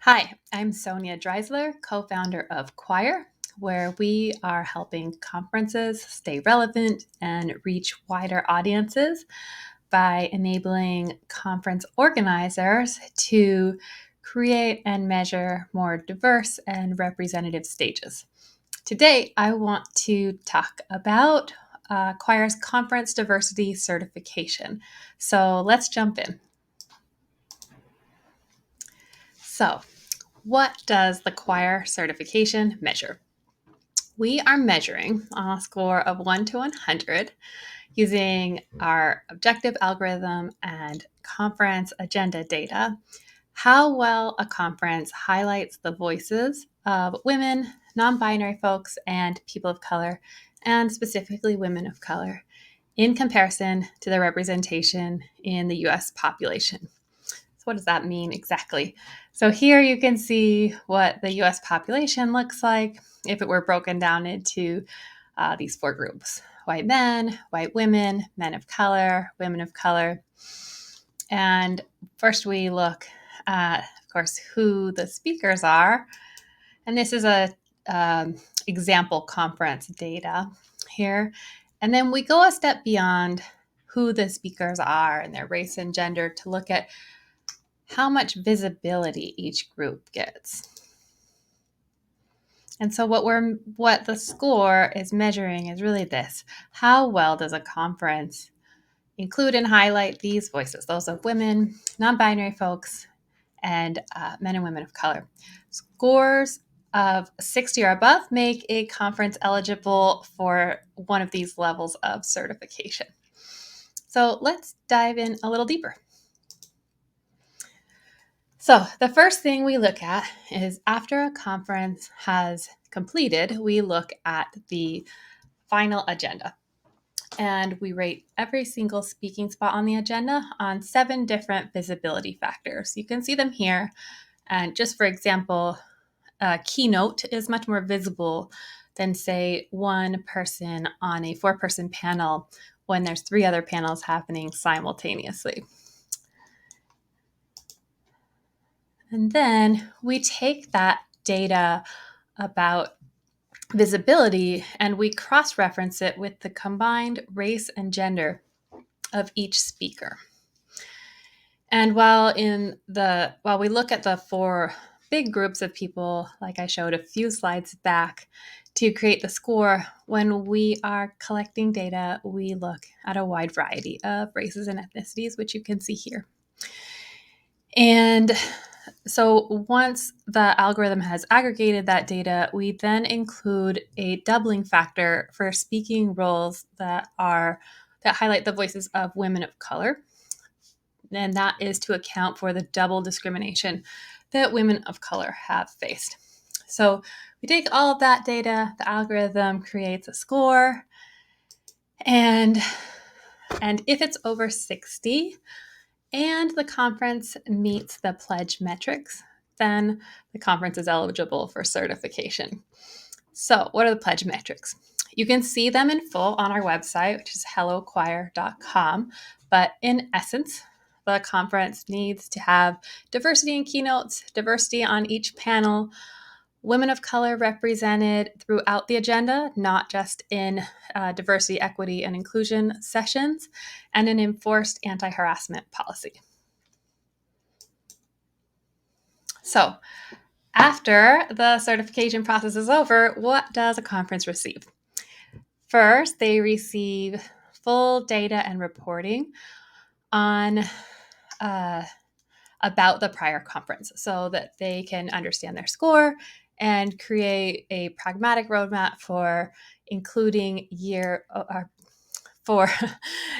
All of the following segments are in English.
Hi, I'm Sonya co-founder of Choir, where we are helping conferences stay relevant and reach wider audiences by enabling conference organizers to create and measure more diverse and representative stages. Today, I want to talk about Choir's conference diversity certification. So let's jump in. So, what does the Choir certification measure? We are measuring on a score of 1 to 100 using our objective algorithm and conference agenda data how well a conference highlights the voices of women, non binary folks, and people of color, and specifically women of color, in comparison to the representation in the US population. So what does that mean exactly? So here you can see what the US population looks like if it were broken down into these four groups: white men, white women, men of color, women of color. And first we look at, of course, who the speakers are. And this is a example conference data here. And then we go a step beyond who the speakers are and their race and gender to look at how much visibility each group gets. And so what the score is measuring is really this: how well does a conference include and highlight these voices, those of women, non-binary folks, and men and women of color. Scores of 60 or above make a conference eligible for one of these levels of certification. So let's dive in a little deeper. So the first thing we look at is after a conference has completed, we look at the final agenda. And we rate every single speaking spot on the agenda on 7 different visibility factors. You can see them here. And just for example, a keynote is much more visible than, say, one person on a 4-person panel when there's 3 other panels happening simultaneously. And then we take that data about visibility and we cross-reference it with the combined race and gender of each speaker. And while we look at the 4 big groups of people, like I showed a few slides back, to create the score, when we are collecting data, we look at a wide variety of races and ethnicities, which you can see here. And so once the algorithm has aggregated that data, we then include a doubling factor for speaking roles that highlight the voices of women of color. And that is to account for the double discrimination that women of color have faced. So we take all of that data, the algorithm creates a score, and if it's over 60, and the conference meets the pledge metrics, then the conference is eligible for certification. So what are the pledge metrics? You can see them in full on our website, which is hellochoir.com. But in essence, the conference needs to have diversity in keynotes, diversity on each panel, women of color represented throughout the agenda, not just in diversity, equity, and inclusion sessions, and an enforced anti-harassment policy. So after the certification process is over, what does a conference receive? First, they receive full data and reporting on about the prior conference so that they can understand their score and create a pragmatic roadmap for for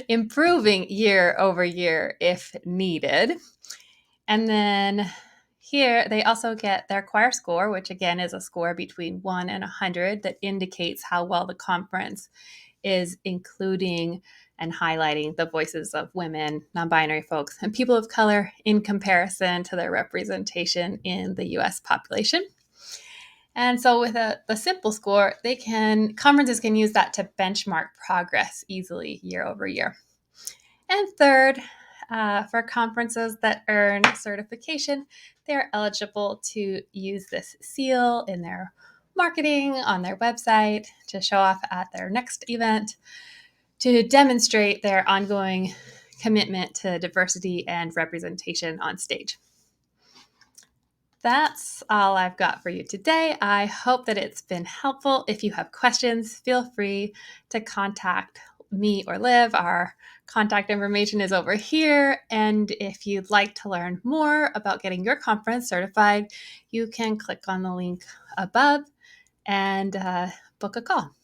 improving year over year if needed. And then here they also get their choir score, which again is a score between 1 and 100 that indicates how well the conference is including and highlighting the voices of women, non-binary folks, and people of color in comparison to their representation in the US population. And so with the simple score, conferences can use that to benchmark progress easily year over year. And third, For conferences that earn certification, they're eligible to use this seal in their marketing on their website to show off at their next event to demonstrate their ongoing commitment to diversity and representation on stage. That's all I've got for you today. I hope that it's been helpful. If you have questions, feel free to contact me or Liv. Our contact information is over here. And if you'd like to learn more about getting your conference certified, you can click on the link above and book a call.